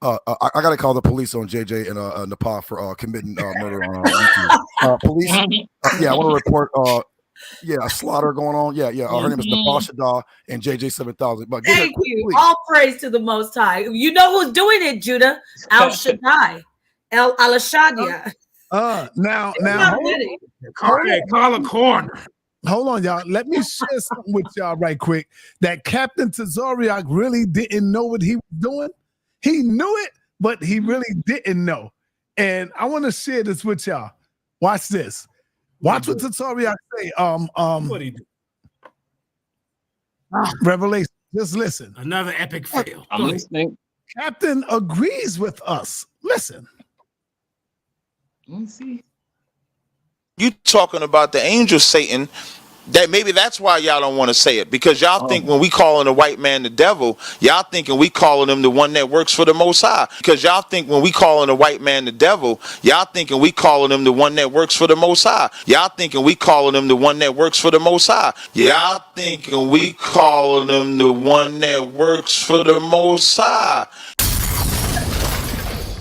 I got to call the police on JJ and Napah for committing murder on YouTube. Police, yeah, I want to report. Yeah, a slaughter going on. Yeah, yeah. Her name is Napah Shadah and JJ 7000. But get her Thank quick, you. please. All praise to the Most High. You know who's doing it, Judah? Al Shaddai. El Shadia. Now, Call a corner. hold on, y'all. Let me share something with y'all right quick. That Captain Tazariak really didn't know what he was doing. He knew it, but he really didn't know. And I want to share this with y'all. Watch this. Watch what Tazariak say. What he do? Revelation. Just listen. Another epic fail. I'm listening. Captain agrees with us. Listen. Let's see. You talking about the angel Satan, that maybe that's why y'all don't want to say it, because y'all think when we calling a white man the devil, y'all thinking we calling him the one that works for the Most High. Because y'all think when we calling a white man the devil, y'all thinking we calling him the one that works for the Most High. Y'all thinking we calling him the one that works for the Most High. Y'all thinking we calling him the one that works for the Most High.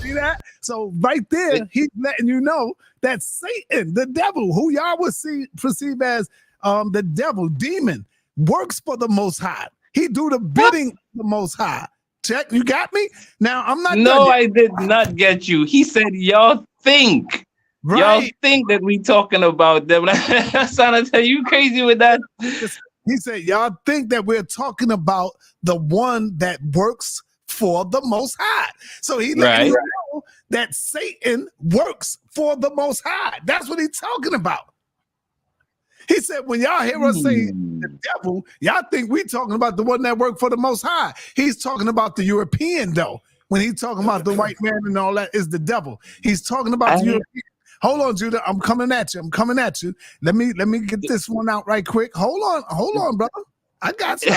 See that? So right there, he's letting you know that Satan, the devil, who y'all would perceive as the devil, demon, works for the Most High. He do the bidding of the Most High. Check, you got me? Now I'm not. No, I did not get you. He said, "Y'all think, y'all think that we talking about them." Saneter, you crazy with that? He said, "Y'all think that we're talking about the one that works for the Most High." So he let you know that Satan works for the Most High. That's what he's talking about. He said, when y'all hear us say the devil, y'all think we talking about the one that worked for the Most High. He's talking about the European, though. When he's talking about the white man and all that is the devil. He's talking about the European. Hold on, Judah. I'm coming at you. I'm coming at you. Let me get this one out right quick. Hold on, brother. I got you.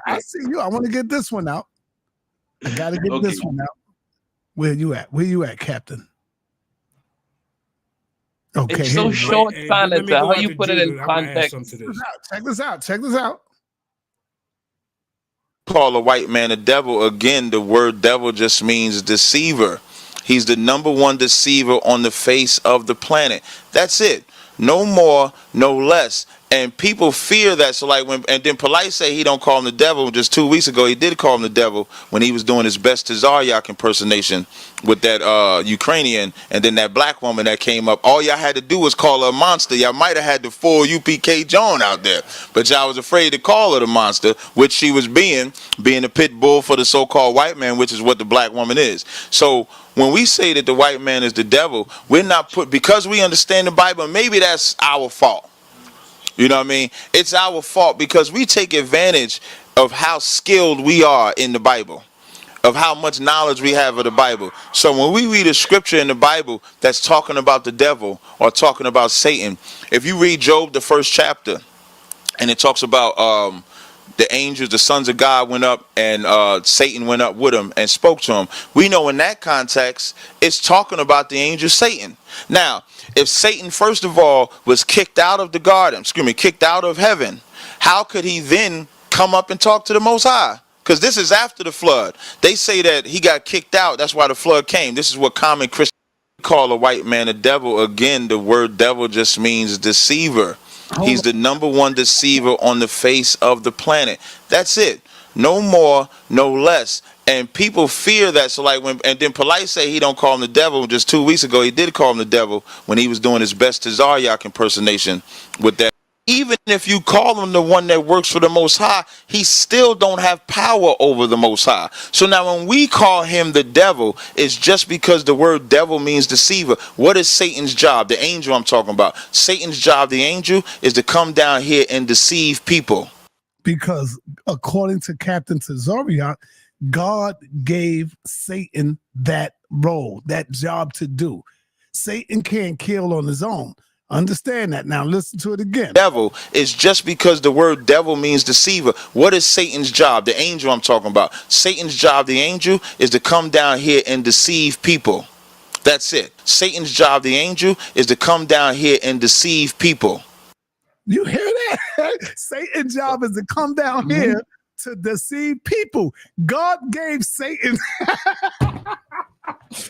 I see you. I want to get this one out. I got to get this one out. Where you at? Where you at, Captain? Okay. It's so short, Saneter. How you put it in context? Check this out. Check this out. Call a white man a devil. Again, the word devil just means deceiver. He's the number one deceiver on the face of the planet. That's it. No more, no less. And people fear that. So like and then Polite say he don't call him the devil. Just 2 weeks ago, he did call him the devil when he was doing his best Tazariak impersonation with that Ukrainian, and then that black woman that came up. All y'all had to do was call her a monster. Y'all might have had the full UPK Joan out there, but y'all was afraid to call her the monster, which she was being a pit bull for the so-called white man, which is what the black woman is. So when we say that the white man is the devil, we're not because we understand the Bible. Maybe that's our fault. You know what I mean? It's our fault because we take advantage of how skilled we are in the Bible, of how much knowledge we have of the Bible. So when we read a scripture in the Bible that's talking about the devil or talking about Satan, if you read Job, the 1st chapter, and it talks about the angels, the sons of God went up and Satan went up with him and spoke to him. We know in that context, it's talking about the angel Satan. Now, if Satan, first of all, was kicked out of the garden, kicked out of heaven, how could he then come up and talk to the Most High? Because this is after the flood. They say that he got kicked out. That's why the flood came. This is what common Christians call a white man a devil. Again, the word devil just means deceiver. He's the number one deceiver on the face of the planet. That's it. No more, no less. And people fear that. So like and then Polite say he don't call him the devil. Just 2 weeks ago, he did call him the devil when he was doing his best Tazariak impersonation with that. Even if you call him the one that works for the Most High, he still don't have power over the Most High. So now when we call him the devil, it's just because the word devil means deceiver. What is Satan's job? The angel I'm talking about. Satan's job, the angel, is to come down here and deceive people. Because according to Captain Tazariak, God gave Satan that role, that job to do. Satan can't kill on his own. Understand that. Now listen to it again. Devil is just because the word devil means deceiver. What is Satan's job? The angel I'm talking about. Satan's job, the angel, is to come down here and deceive people. That's it. Satan's job, the angel, is to come down here and deceive people. You hear that? Satan's job is to come down here to deceive people. God gave Satan.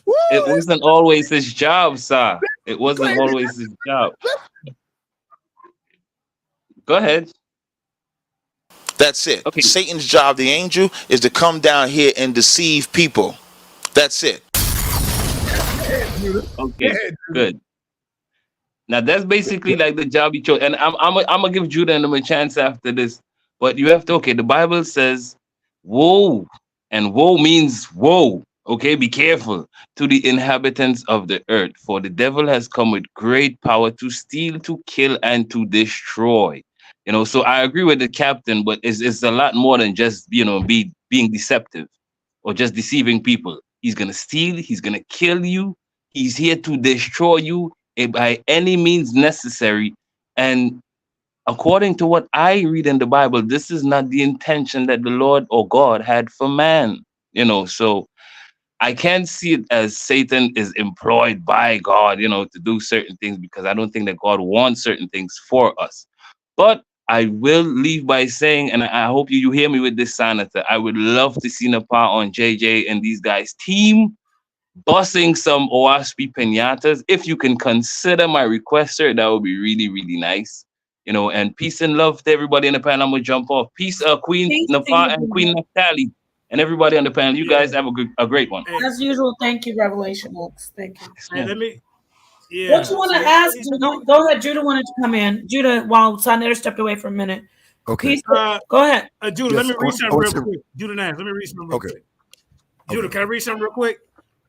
Woo, It wasn't always his job, sir. It wasn't always his job. Go ahead. That's it. Okay. Satan's job, the angel, is to come down here and deceive people. That's it. Okay. Good. Now that's basically like the job he chose, and I'm gonna give Judah and them a chance after this. But you have to, okay, the Bible says, woe, and woe means woe. Okay, be careful to the inhabitants of the earth, for the devil has come with great power to steal, to kill, and to destroy. You know, so I agree with the captain, but it's a lot more than just, you know, being deceptive or just deceiving people. He's gonna steal, he's gonna kill you, he's here to destroy you by any means necessary. And according to what I read in the Bible, this is not the intention that the Lord or God had for man. You know, so I can't see it as Satan is employed by God, you know, to do certain things, because I don't think that God wants certain things for us. But I will leave by saying, and I hope you hear me with this, Saneter, I would love to see Napah on JJ and these guys' team busting some OSP pinatas. If you can consider my request, sir, that would be really, really nice. You know, and peace and love to everybody in the panel. I'm gonna jump off. Peace, Queen Peace to Napah you. and Queen Naphtali, and everybody on the panel. You guys have a great one. As usual, thank you, Revelation X. Thank you. Hey, let me. What you want to ask? Go ahead. Judah wanted to come in. Judah, while Saneter stepped away for a minute. Okay. Go ahead. Judah, Yes, let me read something real quick. Judah Nash, let me read something real quick. Judah, can I read something real quick?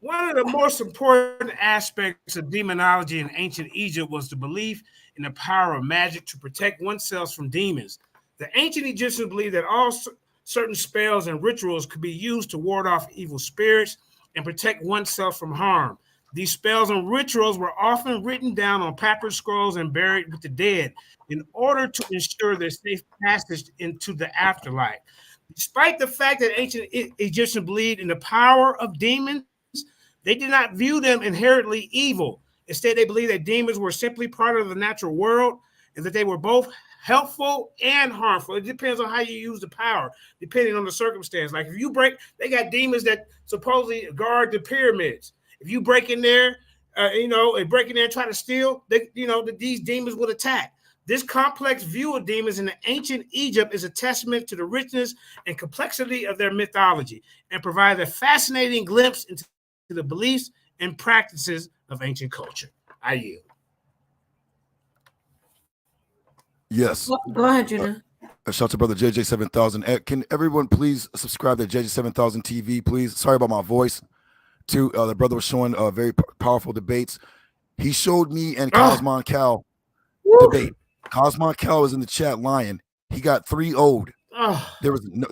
One of the most important aspects of demonology in ancient Egypt was the belief in the power of magic to protect oneself from demons. The ancient Egyptians believed that all certain spells and rituals could be used to ward off evil spirits and protect oneself from harm. These spells and rituals were often written down on papyrus scrolls and buried with the dead in order to ensure their safe passage into the afterlife. Despite the fact that ancient Egyptians believed in the power of demons, they did not view them inherently evil. Instead, they believed that demons were simply part of the natural world and that they were both helpful and harmful. It depends on how you use the power, depending on the circumstance. Like if you they got demons that supposedly guard the pyramids. If you break in there, and break in there and try to steal, these demons would attack. This complex view of demons in the ancient Egypt is a testament to the richness and complexity of their mythology and provides a fascinating glimpse into the beliefs and practices of ancient culture. I yield. Yes. Go ahead, Judah. Shout out to brother JJ 7000. Can everyone please subscribe to JJ 7000 TV, please? Sorry about my voice. Too. The brother was showing very powerful debates. He showed me and Cosmon Cal debate. Cosmon Cal is in the chat lying. He got 3-0'd.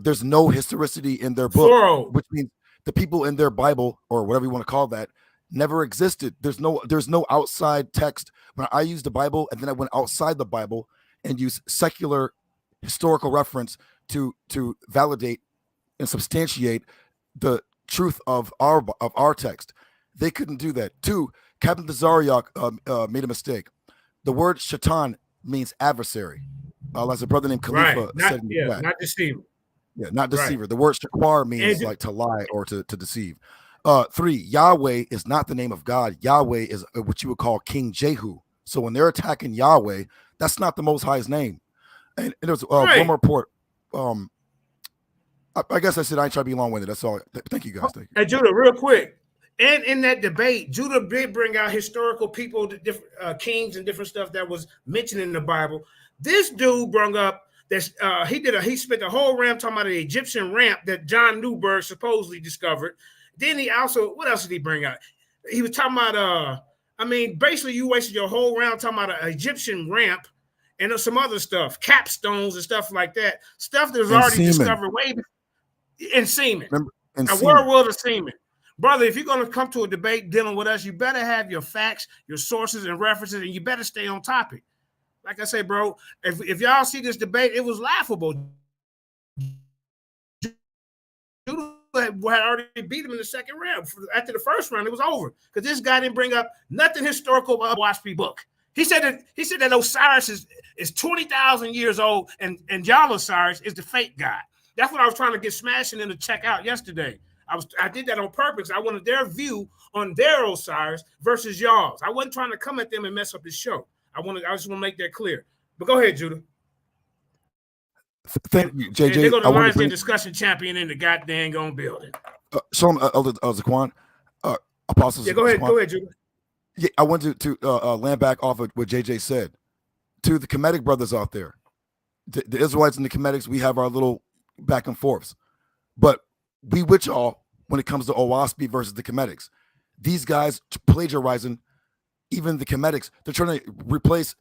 There's no historicity in their book, 4-0. which means the people in their Bible or whatever you want to call that never existed. There's no outside text. When I used the Bible and then I went outside the Bible and used secular historical reference to validate and substantiate the truth of our text. They couldn't do that. Two, Captain Tazariak made a mistake. The word shaitan means adversary. As a brother named Khalifa said in the chat. Not deceiver. Yeah, not deceiver. Right. The word shaquar means like to lie or to deceive. 3, Yahweh is not the name of God. Yahweh is what you would call King Jehu. So when they're attacking Yahweh, that's not the Most High's name. And there's one more report. I guess I said I ain't trying to be long-winded. That's all. Thank you, guys. Thank you. Hey, Judah, real quick. And in that debate, Judah did bring out historical people, different kings and different stuff that was mentioned in the Bible. This dude brought up that he spent the whole ramp talking about the Egyptian ramp that John Newberg supposedly discovered. Then he also, what else did he bring out? He was talking about, basically you wasted your whole round talking about an Egyptian ramp and some other stuff, capstones and stuff like that. Stuff that was already discovered way before. In semen. A world of semen. Brother, if you're going to come to a debate dealing with us, you better have your facts, your sources and references, and you better stay on topic. Like I say, bro, if y'all see this debate, it was laughable. Judah had already beat him in the second round. After the first round, it was over because this guy didn't bring up nothing historical about WASP book. He said that Osiris is 20,000 years old, and y'all Osiris is the fake god. That's what I was trying to get smashing in the check out yesterday. I did that on purpose. I wanted their view on their Osiris versus y'all's. I wasn't trying to come at them and mess up the show. I just want to make that clear. But go ahead, Judah. Thank you, JJ. They're going to launch their discussion champion in the goddamn building. Shalom, Elder Zaquan, Apostles. Yeah, go ahead, Judah. Yeah, I wanted to land back off of what JJ said. To the Kemetic brothers out there, the Israelites and the Kemetics, we have our little back and forths. But we with y'all when it comes to Owaspy versus the Kemetics. These guys plagiarizing even the Kemetics. They're trying to replace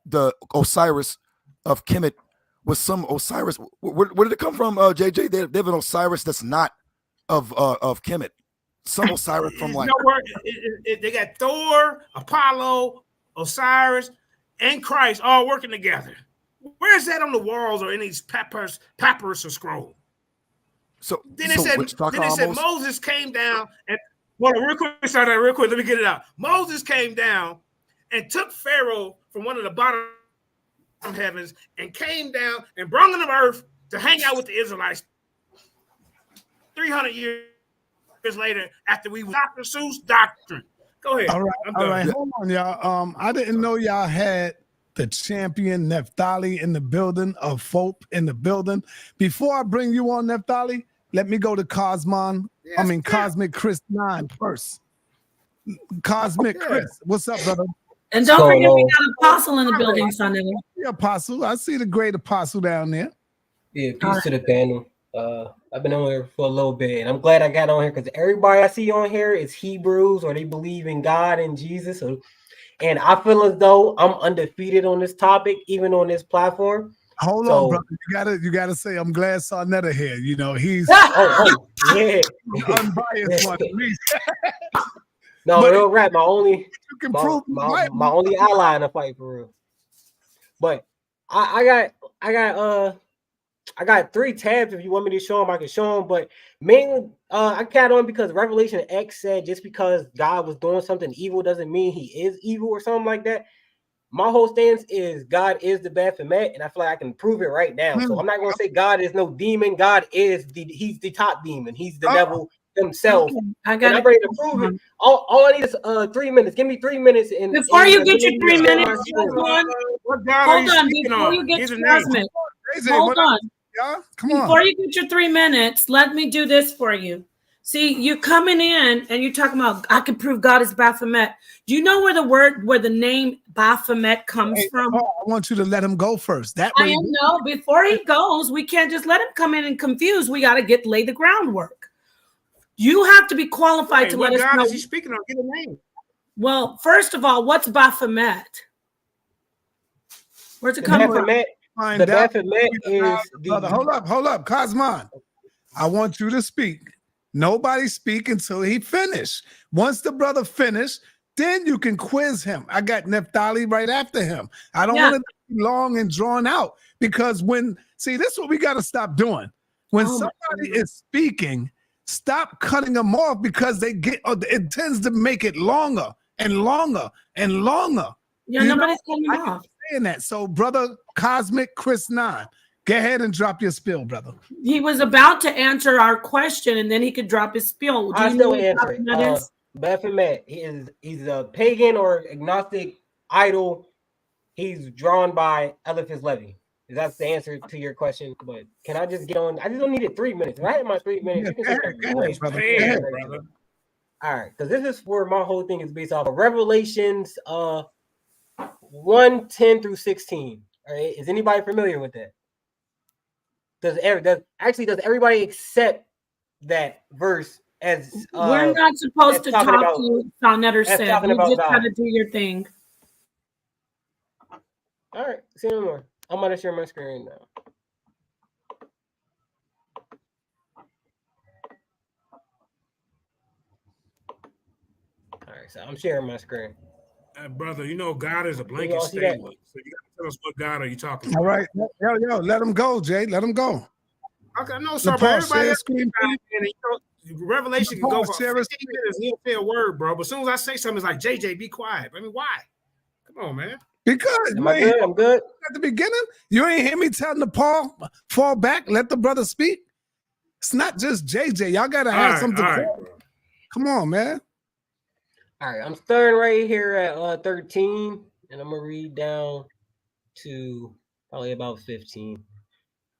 the Osiris of Kemet with some Osiris. Where did it come from, JJ? They have an Osiris that's not of Kemet. Some Osiris from like... They got Thor, Apollo, Osiris, and Christ all working together. Where is that on the walls or in these papyrus or scroll? So then it said Moses came down and real quick. Let me get it out. Moses came down and took Pharaoh from one of the bottom heavens and came down and brought him to earth to hang out with the Israelites. 300 years later, after we Dr. Seuss doctrine. Go ahead. All right. Hold on, y'all. I didn't know y'all had the champion Naphtali in the building, of Fope in the building. Before I bring you on, Naphtali, let me go to Cosmic Chris 9 first. Cosmic Chris, what's up, brother? And don't forget we got Apostle in the building, Sunday. Yeah, Apostle. I see the great Apostle down there. Yeah, peace to the panel. I've been on here for a little bit, and I'm glad I got on here because everybody I see on here is Hebrews or they believe in God and Jesus. And I feel as though I'm undefeated on this topic, even on this platform. Hold on, brother. You gotta say I'm glad Saneter here. You know, he's yeah. unbiased one at least. No, but real rap, my only ally in the fight for real. But I got 3 tabs. If you want me to show them, I can show them. But mainly, I got on because Revelation X said just because God was doing something evil doesn't mean he is evil or something like that. My whole stance is God is the Baphomet, and I feel like I can prove it right now. So I'm not going to say God is no demon. God is he's the top demon. He's the devil himself. I'm ready to prove it. All I need is 3 minutes. Give me 3 minutes. Before you get your 3 minutes, hold on. Before you get your Cosmic, hold on. Come on. Before you get your 3 minutes, let me do this for you. See, you're coming in and you're talking about I can prove God is Baphomet. Do you know where the name Baphomet comes from? I want you to let him go first. That way know before he goes, we can't just let him come in and confuse. We got to lay the groundwork. You have to be qualified to let us know. What God is he speaking of? Get a name. Well, first of all, what's Baphomet? Where's it coming from? The Baphomet is brother, hold up, Cosmon. I want you to speak. Nobody speak until he finish. Once the brother finish, then you can quiz him. I got Naphtali right after him. I don't want to be long and drawn out because this is what we got to stop doing. When somebody is speaking, stop cutting them off because it tends to make it longer and longer and longer. Yeah, nobody's cutting off. Saying that. So, brother Cosmic Chris 9, go ahead and drop your spiel, brother. He was about to answer our question, and then he could drop his spiel. I still answer it. Baphomet, he's a pagan or agnostic idol. He's drawn by Eliphaz Levi. That's the answer to your question. But can I just get on? I just don't need it 3 minutes. If I had my 3 minutes, you can brother. All right, because this is where my whole thing is based off of Revelations 1:10 through 16. All right, is anybody familiar with that? Does everybody accept that verse as we're not supposed to talk to you, Saneter said. You just gotta do your thing. All right, see no more. I'm gonna share my screen now. All right, so I'm sharing my screen. Brother, you know God is a blanket statement. So you gotta tell us what God are you talking about. All right, yo, let him go, Jay. Let him go. Okay, no, sir, but everybody else Revelation can go for 15 minutes. He don't say a word, bro. But as soon as I say something, it's like, JJ, be quiet. I mean, why? Come on, man. Because am I good? I'm good. At the beginning, you ain't hear me tell Napah, fall back, let the brother speak. It's not just JJ. Y'all gotta have something. Come on, man. All right, I'm starting right here at 13, and I'm gonna read down to probably about 15.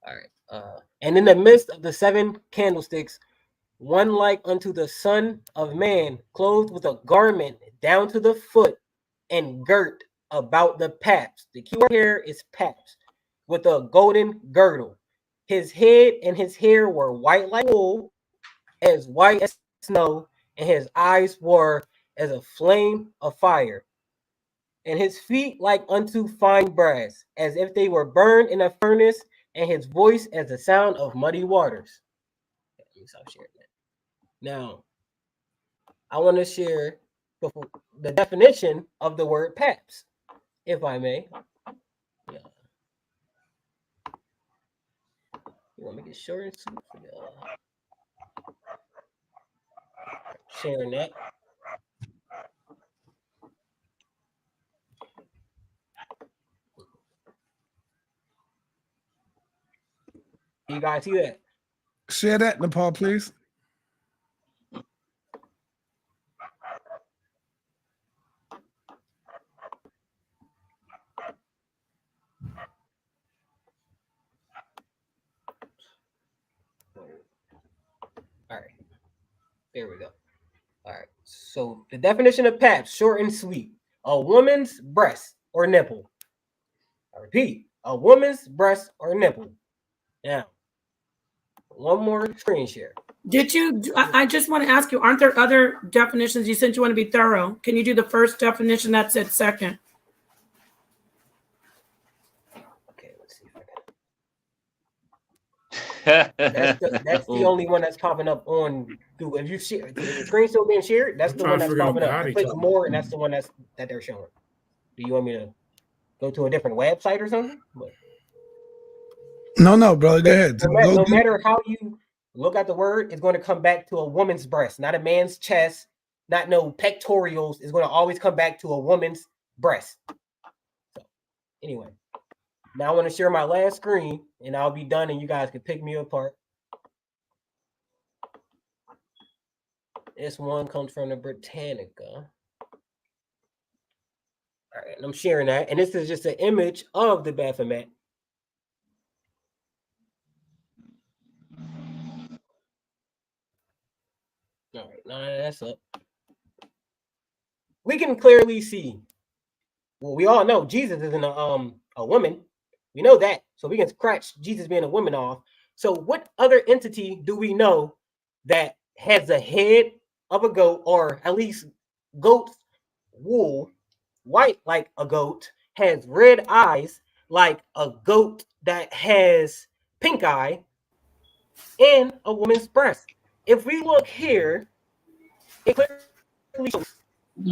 All right. And in the midst of the 7 candlesticks, one like unto the Son of Man, clothed with a garment down to the foot, and girt about the paps. The key word here is paps, with a golden girdle. His head and his hair were white like wool, as white as snow, and his eyes were as a flame of fire, and his feet like unto fine brass, as if they were burned in a furnace, and his voice as the sound of muddy waters. Let me stop sharing that. Now, I want to share the definition of the word paps, if I may. Yeah. You want to make it short and sweet for y'all? Sharing that. You guys see that? Share that, Napah, please. All right. There we go. All right. So the definition of paps, short and sweet: a woman's breast or nipple. I repeat, a woman's breast or nipple. Now, one more screen share. Did you? I just want to ask you, aren't there other definitions? You said you want to be thorough. Can you do the first definition that said second? Okay, let's see if I can. That's the only one that's popping up on. If you share, if the screen's still being shared, that's the one that's popping up. Click more, and that's the one that they're showing. Do you want me to go to a different website or something? No, bro. Go ahead. No matter how you look at the word, it's going to come back to a woman's breast, not a man's chest, not no pectorials. It's going to always come back to a woman's breast. So, anyway, now I want to share my last screen, and I'll be done, and you guys can pick me apart. This one comes from the Britannica. All right, and I'm sharing that, and this is just an image of the Baphomet. All right, now that's up. We can clearly see. Well, we all know Jesus isn't a woman. We know that, so we can scratch Jesus being a woman off. So, what other entity do we know that has the head of a goat, or at least goat wool, white like a goat, has red eyes like a goat that has pink eye, and a woman's breast? If we look here, it clearly shows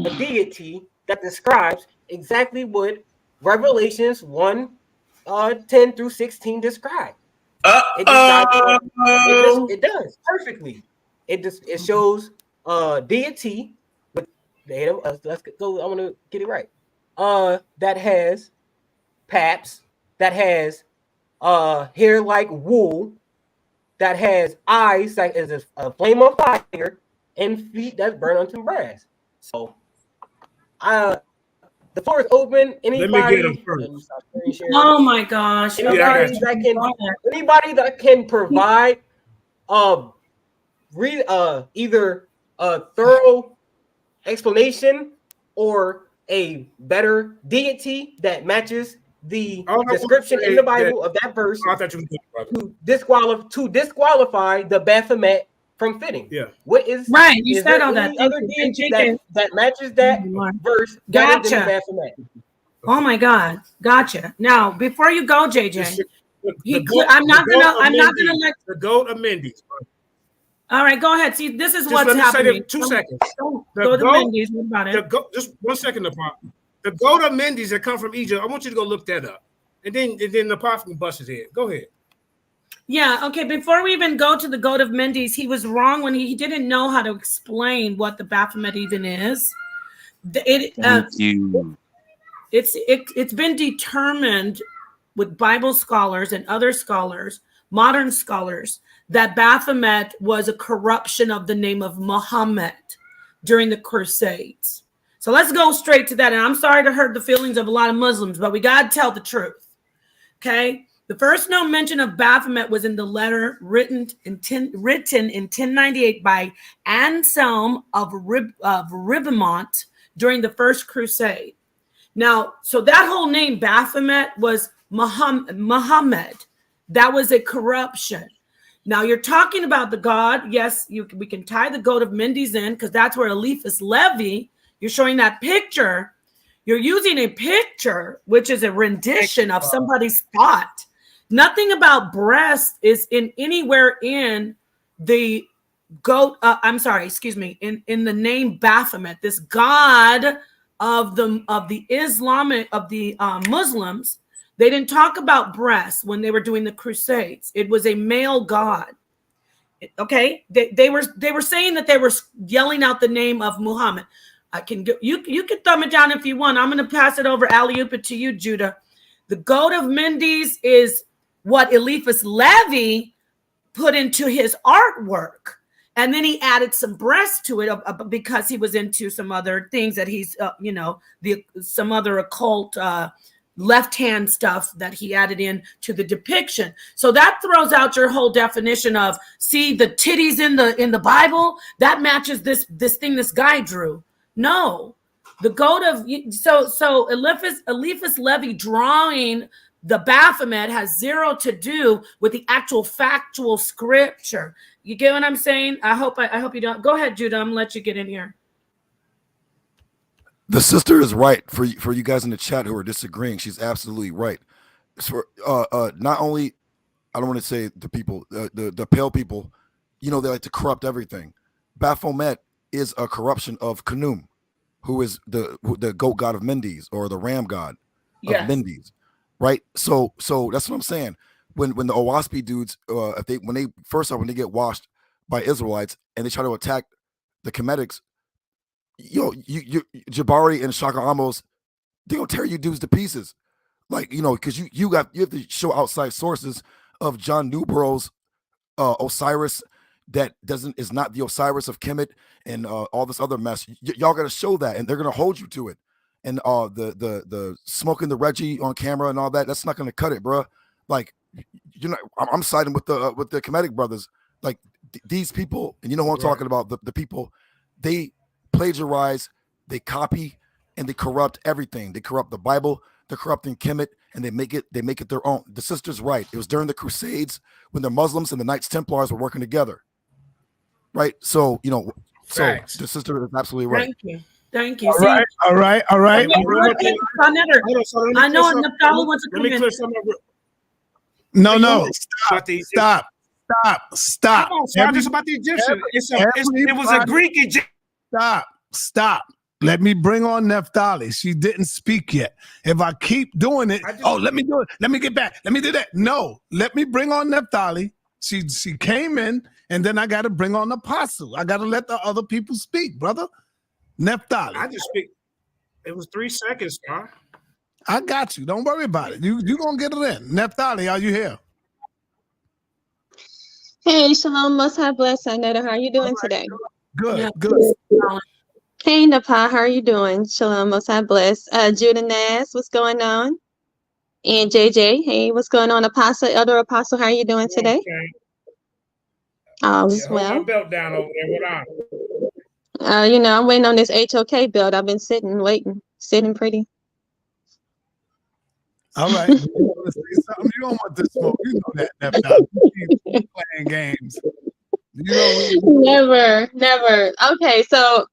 a deity that describes exactly what Revelations 1:10 through 16 describe. It does perfectly. It shows deity with the head of let's go. I want to get it right. That has paps, that has hair like wool, that has eyes that is a flame of fire, and feet that burn unto brass. So, the floor is open. Anybody? Oh my gosh! Anybody that can provide either a thorough explanation or a better deity that matches the description in the Bible of that verse to disqualify the Baphomet from fitting. Yeah. What is right? You said all that. Other deity that matches that verse better than the Baphomet? Oh my God, gotcha. Now, before you go, JJ, I'm not gonna let the goat of Mendes. All right, go ahead. See, this is what's happening. 2 seconds. Go to Mendes. What about it? Just 1 second, Napah. The goat of Mendes that come from Egypt. I want you to go look that up, and then Napah can bust his head. Go ahead. Yeah. Okay. Before we even go to the goat of Mendes, he was wrong when he didn't know how to explain what the Baphomet even is. Thank you. It's been determined with Bible scholars and other scholars, modern scholars, that Baphomet was a corruption of the name of Muhammad during the Crusades. So let's go straight to that. And I'm sorry to hurt the feelings of a lot of Muslims, but we got to tell the truth. Okay? The first known mention of Baphomet was in the letter written in 1098 by Anselm of Ribemont during the First Crusade. Now, so that whole name Baphomet was Muhammad. That was a corruption. Now you're talking about the god. Yes, we can tie the goat of Mendes in, because that's where Eliphas Levi, you're showing that picture. You're using a picture, which is a rendition of somebody's thought. Nothing about breast is in anywhere in the goat. In the name Baphomet, this god of the Islamic, of the Muslims. They didn't talk about breasts when they were doing the Crusades. It was a male god. Okay, they were saying that they were yelling out the name of Muhammad. You can thumb it down if you want. I'm going to pass it over, alley-oop it to you, Judah. The goat of Mendes is what Eliphas Levi put into his artwork. And then he added some breasts to it because he was into some other things that he's, some other occult left-hand stuff that he added in to the depiction. So that throws out your whole definition of, see the titties in the Bible, that matches this thing this guy drew. No, the goat of so Eliphas Levi drawing the Baphomet has zero to do with the actual factual scripture. You get what I'm saying? I hope you don't. Go ahead, Judah. I'm gonna let you get in here. The sister is right. For you guys in the chat who are disagreeing, she's absolutely right. So, not only, I don't want to say the people, the pale people, they like to corrupt everything. Baphomet is a corruption of Khnum, who is the goat god of Mendes, or the ram god of Mendes, right? So that's what I'm saying. When the Owaspi dudes, when they get washed by Israelites and they try to attack the Kemetics, you Jabari and Shaka Amos, they gonna tear you dudes to pieces, because you have to show outside sources of John Newborough's Osiris that is not the Osiris of Kemet and all this other mess. Y'all gotta show that, and they're gonna hold you to it. And the smoking the Reggie on camera and all that's not gonna cut it, bro. I'm siding with the Kemetic brothers. These people, and you know what I'm talking about. The people, they plagiarize, they copy, and they corrupt everything. They corrupt the Bible, they're corrupting Kemet, and they make it their own. The sister's right. It was during the Crusades when the Muslims and the Knights Templars were working together. Right? So, so the sister is absolutely right. Thank you. All right. Saneter, I know Naphtali wants to come in. Let me clear something up. No. Stop. Come on, so just about the Egyptian. It was a Greek Egyptian. Stop. Let me bring on Naphtali. She didn't speak yet. If I keep doing it, let me do it. Let me get back. Let me do that. No, let me bring on Naphtali. She came in, and then I got to bring on Apostle. I got to let the other people speak, brother. Naphtali. I just speak. It was 3 seconds, Star. I got you. Don't worry about it. You gonna get it in. Naphtali, are you here? Hey, Shalom, Most High bless. Saneter, how are you doing today? Good. Hey, Napah, how are you doing? Shalom, Most High bless. Judah Naz, what's going on? And JJ, hey, what's going on? Apostle, Elder Apostle, how are you doing today? All is well. Hold my belt down over there. What on? I'm waiting on this HOK belt. I've been sitting pretty. All right. You don't want this smoke. You know that. Playing games. Never. Okay, so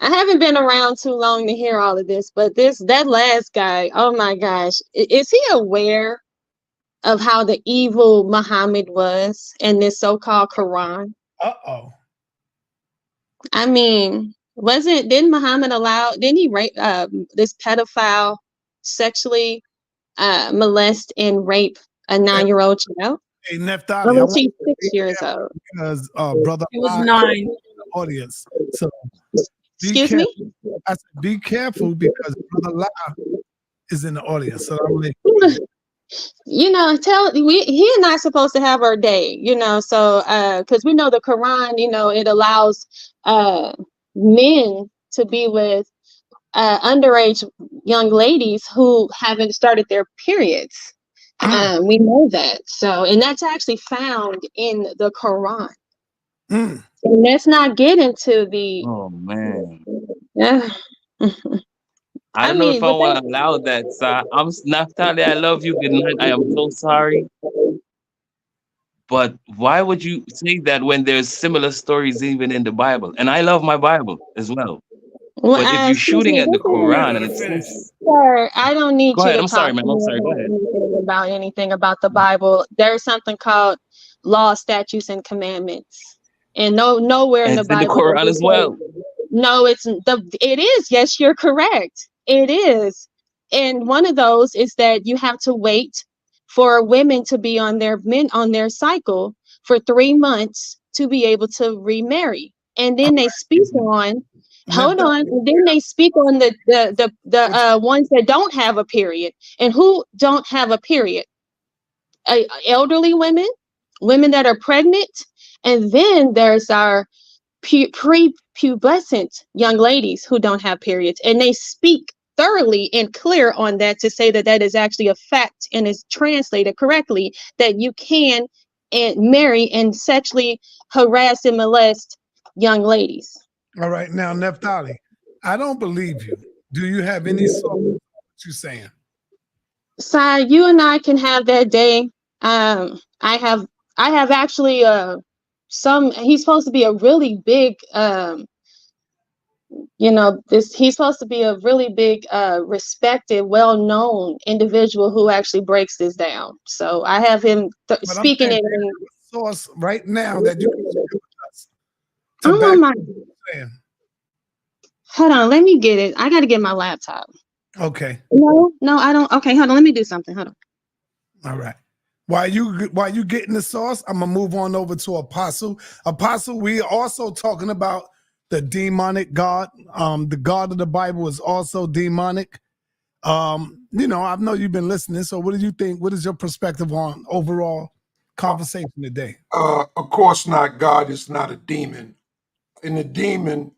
I haven't been around too long to hear all of this, but that last guy, oh my gosh, is he aware of how the evil Muhammad was in this so-called Quran? Uh-oh. I mean, didn't he rape this pedophile sexually molest and rape a 9-year-old child? Hey, Naphtali, was he 6 years old? Because brother, he was 9. Audience, so excuse me. I said, be careful because brother La is in the audience. So I'm like, you know, he and I supposed to have our day, you know, so because we know the Quran, you know, it allows men to be with underage young ladies who haven't started their periods. We know that. So, and that's actually found in the Quran. And let's not get into the. Oh man. Yeah. I don't know if I want to allow that, sir. I'm Naphtali. I love you. Good night. I am so sorry. But why would you say that when there's similar stories even in the Bible? And I love my Bible as well. But if you're shooting at the Quran and it says, sir, I don't need go you ahead. to I'm sorry, talk man. I'm sorry. Go ahead. about anything about the Bible. There's something called law, statutes, and commandments, and nowhere in And the it's in the Bible does Quran it as say. well. No, it is. Yes, you're correct. It is. And one of those is that you have to wait for women to be on their cycle for 3 months to be able to remarry. And then they speak on, hold on, and then they speak on the ones that don't have a period. And who don't have a period? Elderly women, women that are pregnant, and then there's our prepubescent young ladies who don't have periods, and they speak thoroughly and clear on that to say that that is actually a fact and is translated correctly, that you can and marry and sexually harass and molest young ladies. All right, now Naphtali, I don't believe you. Do you have any sort of what you're saying? Si, you and I can have that day. I have actually he's supposed to be a really big you know, he's supposed to be a really big respected, well-known individual who actually breaks this down. So I have him speaking it in source right now that you can share with us. Oh my, hold on, let me get it. I got to get my laptop. Okay. No, I don't. Okay, hold on. Let me do something. Hold on. All right. While you getting the source, I'm gonna move on over to Apostle. Apostle, we are also talking about the demonic God. The God of the Bible is also demonic. You know, I know you've been listening. So, what do you think? What is your perspective on overall conversation today? Of course not. God is not a demon. And a demon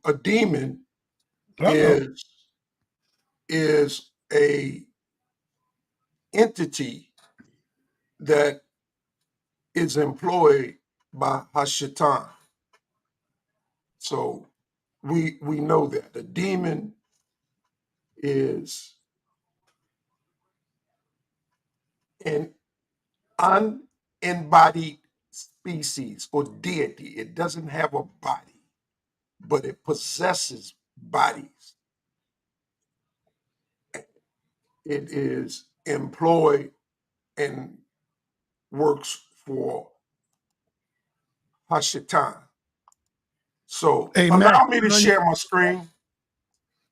is a entity that is employed by Hashatan. So we know that the demon is an unembodied species or deity. It doesn't have a body, but it possesses bodies. It is employed and works for Hashatan. So hey, allow Max, me to share my screen.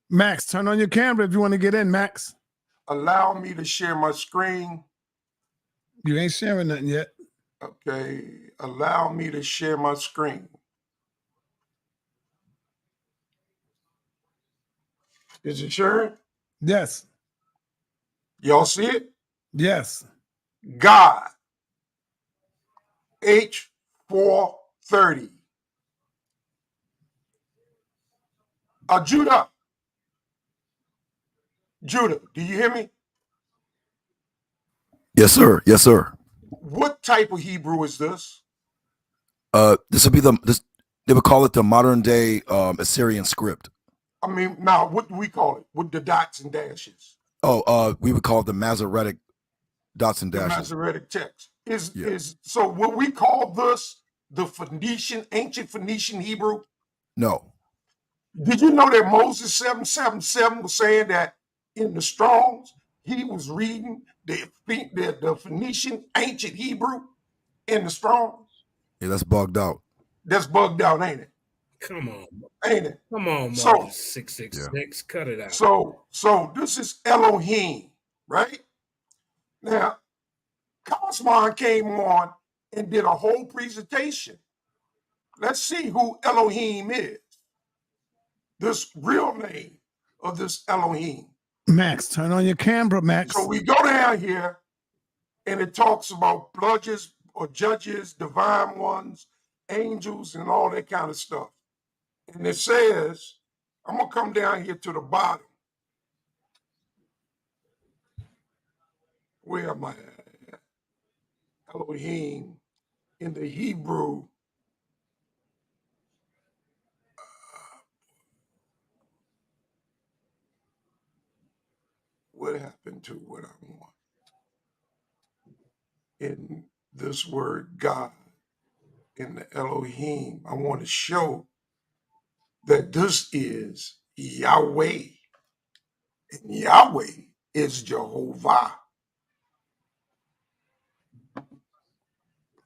Max, turn on your camera if you want to get in, Max. Allow me to share my screen. You ain't sharing nothing yet. Okay, allow me to share my screen. Is it sharing? Yes. Y'all see it? Yes. God, H430. Judah, do you hear me? Yes, sir. Yes, sir. What type of Hebrew is this? This would be they would call it the modern day Assyrian script. I mean, now what do we call it? With the dots and dashes? Oh, we would call it the Masoretic dots and The dashes. Masoretic text. Is so what we call this the ancient Phoenician Hebrew? No. Did you know that Moses 777 was saying that in the Strongs, he was reading the Phoenician ancient Hebrew in the Strongs? Yeah, that's bugged out. That's bugged out, ain't it? Come on. Ain't it? Come on, So, Marcus 666. Cut it out. So this is Elohim, right? Now, Cosmon came on and did a whole presentation. Let's see who Elohim is. This real name of this Elohim. Max, turn on your camera, Max. So we go down here, and it talks about judges or judges, divine ones, angels, and all that kind of stuff. And it says, I'm gonna come down here to the bottom. Where am I at? Elohim in the Hebrew. What happened to what I want? In this word God, in the Elohim, I want to show that this is Yahweh. And Yahweh is Jehovah.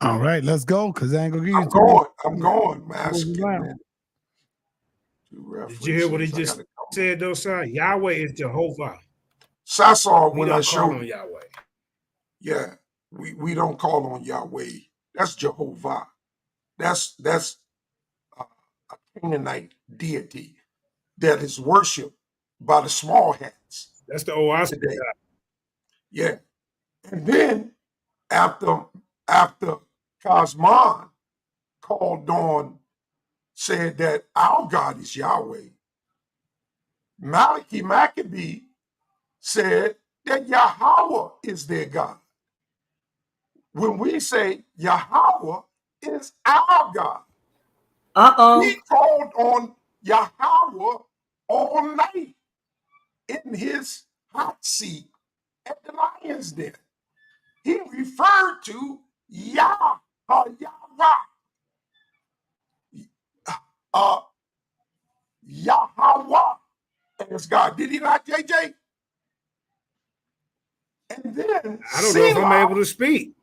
All right, let's go, because I ain't gonna give you I'm going, masking. Did you hear what he just said, though, son? Yahweh is Jehovah. Sassar, We what I don't call showed on you. Yahweh. Yeah, we don't call on Yahweh. That's Jehovah. That's a Canaanite deity that is worshipped by the small hats. That's the old today. Yeah. And then after Cosmon called on, said that our God is Yahweh, Malachi Maccabee said that Yahweh is their God. When we say Yahweh is our God, he called on Yahweh all night in his hot seat at the lion's den. He referred to Yahweh, Yahweh as God. Did he not, JJ? And then I don't know if I'm able to speak.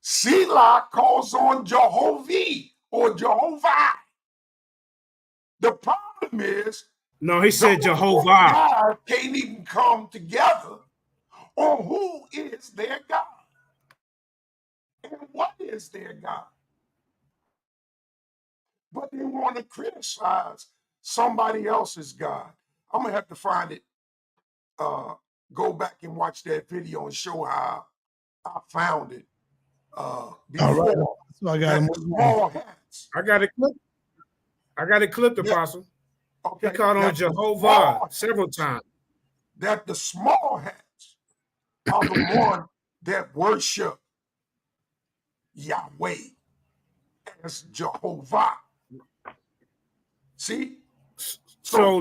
Selah calls on Jehovah or Jehovah. The problem is, no, he said Jehovah. God can't even come together on who is their God and what is their God. But they want to criticize somebody else's God. I'm gonna have to find it. Go back and watch that video and show how I found it. Before. All right. So I got small hats. I got it clipped. I got it clipped, Apostle. Okay. He called on Jehovah several times. That the small hats are the one that worship Yahweh as Jehovah. See? So